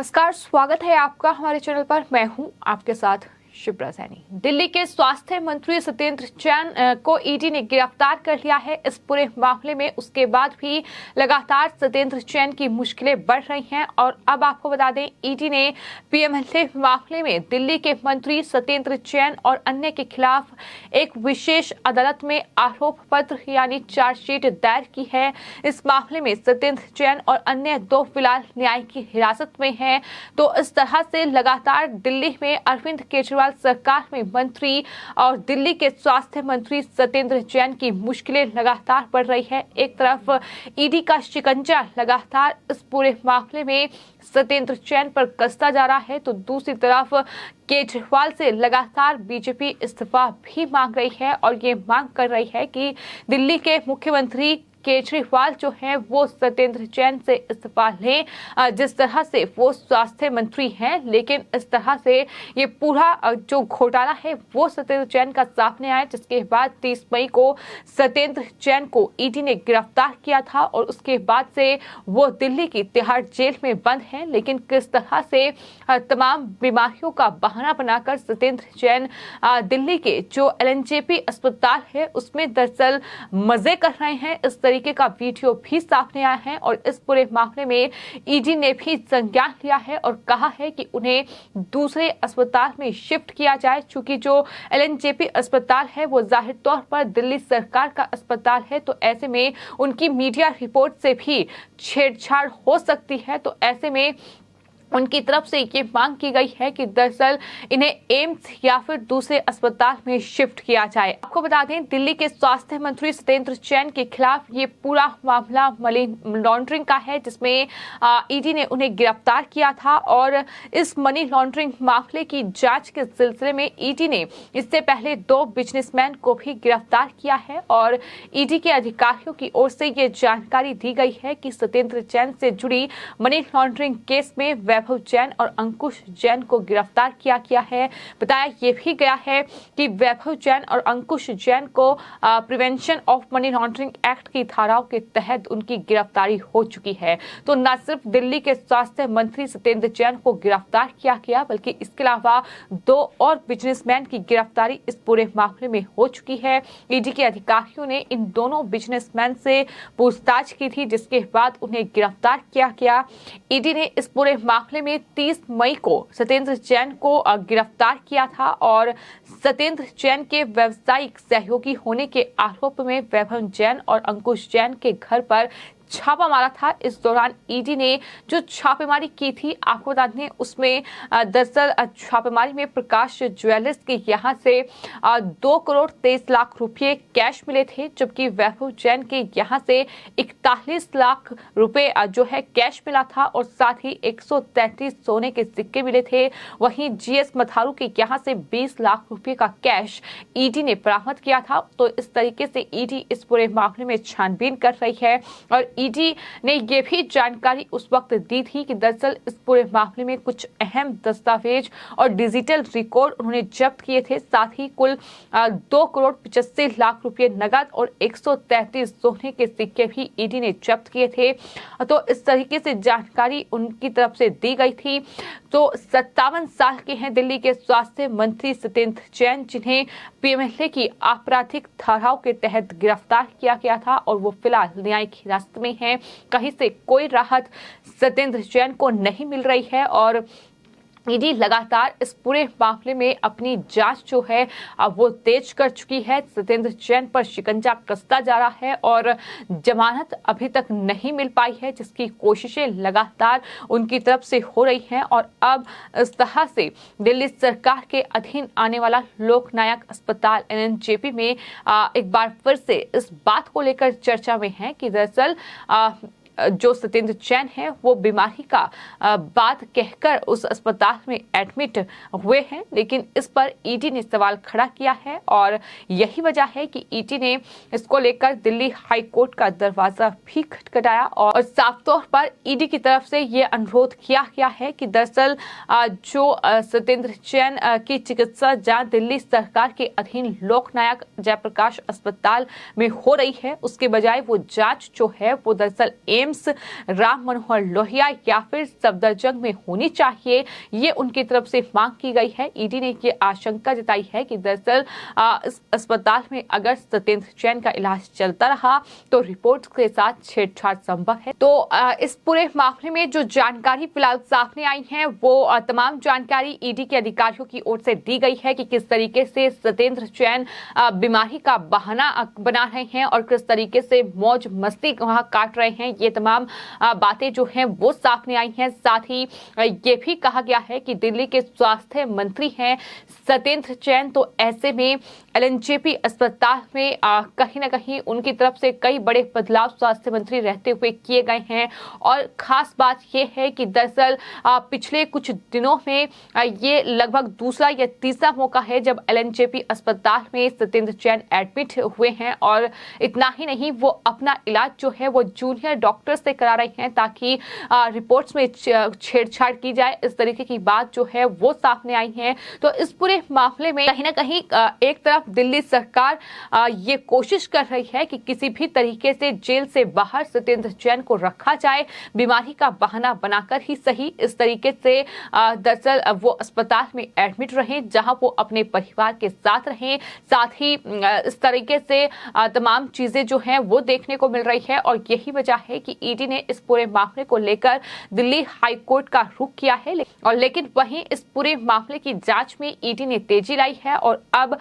नमस्कार, स्वागत है आपका हमारे चैनल पर। मैं हूं आपके साथ शिप्रा सैनी। दिल्ली के स्वास्थ्य मंत्री सत्येंद्र जैन को ईडी ने गिरफ्तार कर लिया है। इस पूरे मामले में उसके बाद भी लगातार सत्येंद्र जैन की मुश्किलें बढ़ रही हैं और अब आपको बता दें, ईडी ने पीएमएलए मामले में दिल्ली के मंत्री सत्येंद्र जैन और अन्य के खिलाफ एक विशेष अदालत में आरोप पत्र यानी चार्जशीट दायर की है। इस मामले में सत्येंद्र जैन और अन्य दो फिलहाल न्यायिक हिरासत में हैं। तो इस तरह से लगातार दिल्ली में अरविंद केजरीवाल सरकार में मंत्री और दिल्ली के स्वास्थ्य मंत्री सत्येंद्र जैन की मुश्किलें लगातार बढ़ रही है। एक तरफ ईडी का शिकंजा लगातार इस पूरे मामले में सत्येंद्र जैन पर कसता जा रहा है, तो दूसरी तरफ केजरीवाल से लगातार बीजेपी इस्तीफा भी मांग रही है और ये मांग कर रही है कि दिल्ली के मुख्यमंत्री केजरीवाल जो है वो सत्येंद्र जैन से इस्तीफा लें। जिस तरह से वो स्वास्थ्य मंत्री हैं, लेकिन इस तरह से ये पूरा जो घोटाला है वो सत्येंद्र जैन का सामने आया, जिसके बाद 30 मई को सत्येंद्र जैन को ईडी ने गिरफ्तार किया था और उसके बाद से वो दिल्ली की तिहाड़ जेल में बंद है। लेकिन किस तरह से तमाम बीमारियों का बहाना बनाकर सत्येंद्र जैन दिल्ली के जो एलएनजेपी अस्पताल है उसमें दरअसल मजे कर रहे हैं, इस तरीके का वीडियो भी सामने आया है। और इस पूरे मामले में ईडी ने भी संज्ञान लिया है और कहा है कि उन्हें दूसरे अस्पताल में शिफ्ट किया जाए, क्योंकि जो एलएनजेपी अस्पताल है वो जाहिर तौर पर दिल्ली सरकार का अस्पताल है। तो ऐसे में उनकी मीडिया रिपोर्ट से भी छेड़छाड़ हो सकती है। तो ऐसे में उनकी तरफ से ये मांग की गई है कि दरअसल इन्हें एम्स या फिर दूसरे अस्पताल में शिफ्ट किया जाए। आपको बता दें, दिल्ली के स्वास्थ्य मंत्री सत्येंद्र जैन के खिलाफ ये पूरा मामला मनी लॉन्ड्रिंग का है, जिसमें ईडी ने उन्हें गिरफ्तार किया था। और इस मनी लॉन्ड्रिंग मामले की जांच के सिलसिले में ईडी ने इससे पहले 2 बिजनेसमैन को भी गिरफ्तार किया है और ईडी के अधिकारियों की ओर से ये जानकारी दी गई है कि सत्येंद्र जैन से जुड़ी मनी लॉन्ड्रिंग केस में वैभव जैन और अंकुश जैन को गिरफ्तार किया गया है। बताया ये भी गया है कि वैभव जैन और अंकुश जैन को prevention of money laundering act की धाराओं के तहत उनकी गिरफ्तारी हो चुकी है। तो न सिर्फ दिल्ली के स्वास्थ्य मंत्री सत्येंद्र जैन को गिरफ्तार किया गया, बल्कि इसके अलावा 2 और बिजनेसमैन की गिरफ्तारी इस पूरे मामले में हो चुकी है। ईडी के अधिकारियों ने इन दोनों बिजनेसमैन से पूछताछ की थी, जिसके बाद उन्हें गिरफ्तार किया गया। ईडी ने इस पूरे मामले में 30 मई को सत्येंद्र जैन को गिरफ्तार किया था और सत्येंद्र जैन के व्यावसायिक सहयोगी होने के आरोप में वैभव जैन और अंकुश जैन के घर पर छापा मारा था। इस दौरान ईडी ने जो छापेमारी की थी, आपको बता दें, उसमें दरअसल छापेमारी में प्रकाश ज्वेलर्स के यहां से 2 करोड़ 23 लाख रुपए कैश मिले थे, जबकि वैभव जैन के यहां से 41 लाख रुपए जो है कैश मिला था और साथ ही 133 सोने के सिक्के मिले थे। वहीं जीएस मथारू के यहां से 20 लाख रुपए का कैश ईडी ने बरामद किया था। तो इस तरीके से ईडी इस पूरे मामले में छानबीन कर रही है और ईडी ने यह भी जानकारी उस वक्त दी थी कि दरअसल इस पूरे मामले में कुछ अहम दस्तावेज और डिजिटल रिकॉर्ड उन्होंने जब्त किए थे। साथ ही कुल 2 करोड़ 85 लाख रुपए नगद और 133 सोने के सिक्के भी ईडी ने जब्त किए थे। तो इस तरीके से जानकारी उनकी तरफ से दी गई थी। तो 57 साल के हैं दिल्ली के स्वास्थ्य मंत्री सत्येंद्र जैन, जिन्हें पीएमएलए की आपराधिक धाराओं के तहत गिरफ्तार किया गया था और वो फिलहाल न्यायिक हिरासत में हैं। कहीं से कोई राहत सत्येंद्र जैन को नहीं मिल रही है और ईडी लगातार इस पूरे मामले में अपनी जांच जो है वो तेज कर चुकी है। सत्येंद्र जैन पर शिकंजा कसता जा रहा है और जमानत अभी तक नहीं मिल पाई है, जिसकी कोशिशें लगातार उनकी तरफ से हो रही हैं। और अब इस तरह से दिल्ली सरकार के अधीन आने वाला लोकनायक अस्पताल एलएनजेपी में एक बार फिर से इस बात को लेकर चर्चा में है कि दरअसल जो सत्येंद्र जैन है वो बीमारी का बात कहकर उस अस्पताल में एडमिट हुए हैं, लेकिन इस पर ईडी ने सवाल खड़ा किया है और यही वजह है कि ईडी ने इसको लेकर दिल्ली हाई कोर्ट का दरवाजा भी खटखटाया और साफ तौर पर ईडी की तरफ से ये अनुरोध किया गया है कि दरअसल जो सत्येंद्र जैन की चिकित्सा जहां दिल्ली सरकार के अधीन लोकनायक जयप्रकाश अस्पताल में हो रही है, उसके बजाय वो जांच जो है वो दरअसल एम्स राम मनोहर लोहिया या फिर सफदरजंग में होनी चाहिए, ये उनकी तरफ से मांग की गई है। ईडी ने ये आशंका जताई है कि दरअसल इस अस्पताल में अगर सत्येंद्र जैन का इलाज चलता रहा तो रिपोर्ट के साथ छेड़छाड़ संभव है। तो इस पूरे मामले में जो जानकारी फिलहाल सामने आई है वो तमाम जानकारी ईडी के अधिकारियों की ओर से दी गई है कि किस तरीके से सत्येंद्र जैन बीमारी का बहाना बना रहे हैं और किस तरीके से मौज मस्ती वहां काट रहे हैं। ये तमाम बातें जो हैं वो सामने आई हैं। साथ ही ये भी कहा गया है कि दिल्ली के स्वास्थ्य मंत्री हैं सत्येंद्र जैन, तो ऐसे में एलएनजेपी अस्पताल में कहीं ना कहीं उनकी तरफ से कई बड़े बदलाव स्वास्थ्य मंत्री रहते हुए किए गए हैं। और खास बात यह है कि दरअसल पिछले कुछ दिनों में ये लगभग दूसरा या तीसरा मौका है जब एलएनजेपी अस्पताल में सत्येंद्र जैन एडमिट हुए हैं। और इतना ही नहीं, वो अपना इलाज जो है वो जूनियर डॉक्टर से करा रहे हैं ताकि रिपोर्ट्स में छेड़छाड़ की जाए। इस तरीके की बात जो है वो सामने आई है। तो इस पूरे मामले में कहीं ना कहीं एक तरफ दिल्ली सरकार ये कोशिश कर रही है कि किसी भी तरीके से जेल से बाहर सत्येंद्र जैन को रखा जाए, बीमारी का बहाना बनाकर ही सही। इस तरीके से दरअसल वो अस्पताल में एडमिट रहें जहां वो अपने परिवार के साथ रहें। साथ ही इस तरीके से तमाम चीजें जो हैं वो देखने को मिल रही है। और यही वजह है कि ईडी ने इस पूरे मामले को लेकर दिल्ली हाई कोर्ट का रुख किया है। और लेकिन वहीं इस पूरे मामले की जांच में ईडी ने तेजी लाई है और अब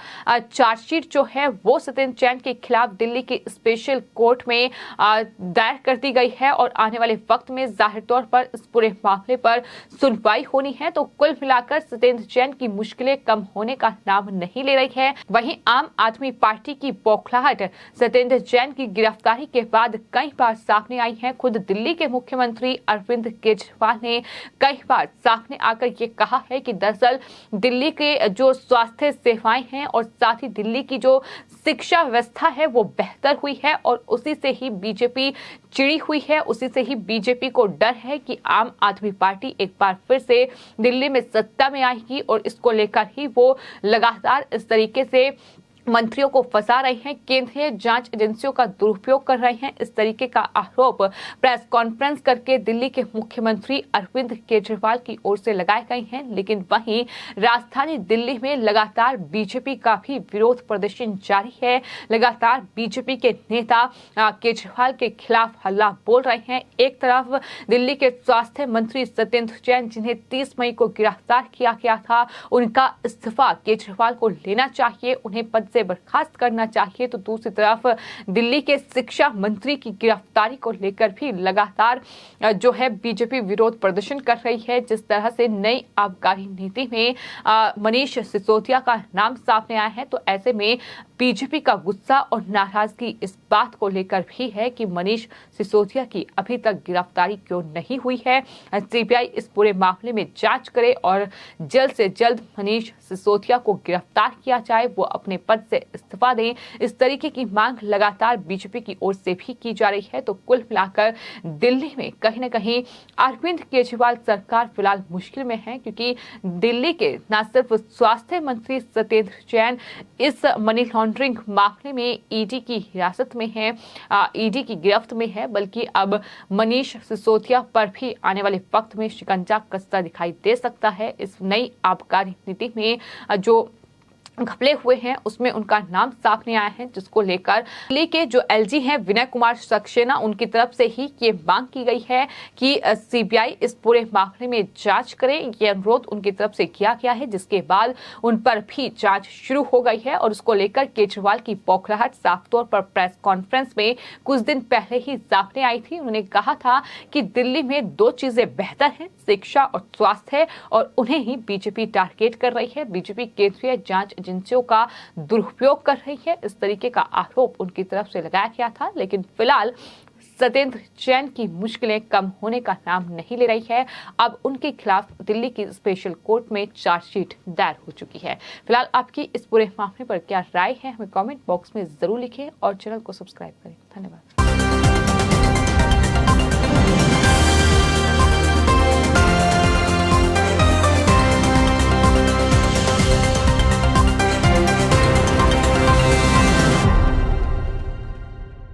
चार्जशीट जो है वो सत्येंद्र जैन के खिलाफ दिल्ली के स्पेशल कोर्ट में दायर कर दी गई है। और आने वाले वक्त में जाहिर तौर पर इस पूरे मामले पर सुनवाई होनी है। तो कुल मिलाकर सत्येंद्र जैन की मुश्किलें कम होने का नाम नहीं ले रही है। वहीं आम आदमी पार्टी की बौखलाहट सत्येंद्र जैन की गिरफ्तारी के बाद कई बार सामने आई है। खुद दिल्ली के मुख्यमंत्री अरविंद केजरीवाल ने कई बार सामने आकर ये कहा है कि दरअसल दिल्ली के जो स्वास्थ्य सेवाएं हैं और साथ ही दिल्ली की जो शिक्षा व्यवस्था है वो बेहतर हुई है और उसी से ही बीजेपी चिड़ी हुई है। उसी से ही बीजेपी को डर है कि आम आदमी पार्टी एक बार फिर से दिल्ली में सत्ता में आएगी और इसको लेकर ही वो लगातार इस तरीके से मंत्रियों को फंसा रहे हैं, केंद्रीय जांच एजेंसियों का दुरुपयोग कर रहे हैं। इस तरीके का आरोप प्रेस कॉन्फ्रेंस करके दिल्ली के मुख्यमंत्री अरविंद केजरीवाल की ओर से लगाए गए हैं। लेकिन वहीं राजधानी दिल्ली में लगातार बीजेपी का भी विरोध प्रदर्शन जारी है। लगातार बीजेपी के नेता केजरीवाल के खिलाफ हल्ला बोल रहे हैं। एक तरफ दिल्ली के स्वास्थ्य मंत्री सत्येंद्र जैन, जिन्हें 30 मई को गिरफ्तार किया गया था, उनका इस्तीफा केजरीवाल को लेना चाहिए, उन्हें पद से बर्खास्त करना चाहिए। तो दूसरी तरफ दिल्ली के शिक्षा मंत्री की गिरफ्तारी को लेकर भी लगातार जो है बीजेपी विरोध प्रदर्शन कर रही है। जिस तरह से नई आबकारी नीति में मनीष सिसोदिया का नाम सामने आया है, तो ऐसे में बीजेपी का गुस्सा और नाराजगी इस बात को लेकर भी है कि मनीष सिसोदिया की अभी तक गिरफ्तारी क्यों नहीं हुई है। सीबीआई इस पूरे मामले में जांच करे और जल्द से जल्द मनीष सिसोदिया को गिरफ्तार किया जाए, वो अपने पद से इस्तीफा दें। इस तरीके की मांग लगातार बीजेपी की ओर से भी की जा रही है। तो कुल मिलाकर दिल्ली में कहीं न कहीं अरविंद केजरीवाल सरकार फिलहाल मुश्किल में है, क्योंकि दिल्ली के न सिर्फ स्वास्थ्य मंत्री सत्येंद्र जैन इस मनी लॉन्ड्रिंग मामले में ईडी की हिरासत में है, ईडी की गिरफ्त में है, बल्कि अब मनीष सिसोदिया पर भी आने वाले वक्त में शिकंजा कसता दिखाई दे सकता है। इस नई आबकारी नीति में जो घपले हुए हैं उसमें उनका नाम सामने आया है, जिसको लेकर दिल्ली के जो एलजी हैं विनय कुमार सक्सेना, उनकी तरफ से ही ये मांग की गई है कि सीबीआई इस पूरे मामले में जांच करे। ये अनुरोध उनकी तरफ से किया गया है, जिसके बाद उन पर भी जांच शुरू हो गई है। और उसको लेकर केजरीवाल की बौखलाहट साफ तौर पर प्रेस कॉन्फ्रेंस में कुछ दिन पहले ही सामने आई थी। उन्होंने कहा था कि दिल्ली में दो चीजें बेहतर हैं, शिक्षा और स्वास्थ्य, और उन्हें ही बीजेपी टारगेट कर रही है। बीजेपी केंद्रीय जांच एजेंसियों का दुरुपयोग कर रही है, इस तरीके का आरोप उनकी तरफ से लगाया गया था। लेकिन फिलहाल सत्येंद्र जैन की मुश्किलें कम होने का नाम नहीं ले रही है। अब उनके खिलाफ दिल्ली की स्पेशल कोर्ट में चार्जशीट दायर हो चुकी है। फिलहाल आपकी इस पूरे मामले पर क्या राय है, हमें कमेंट बॉक्स में जरूर लिखें और चैनल को सब्सक्राइब करें। धन्यवाद।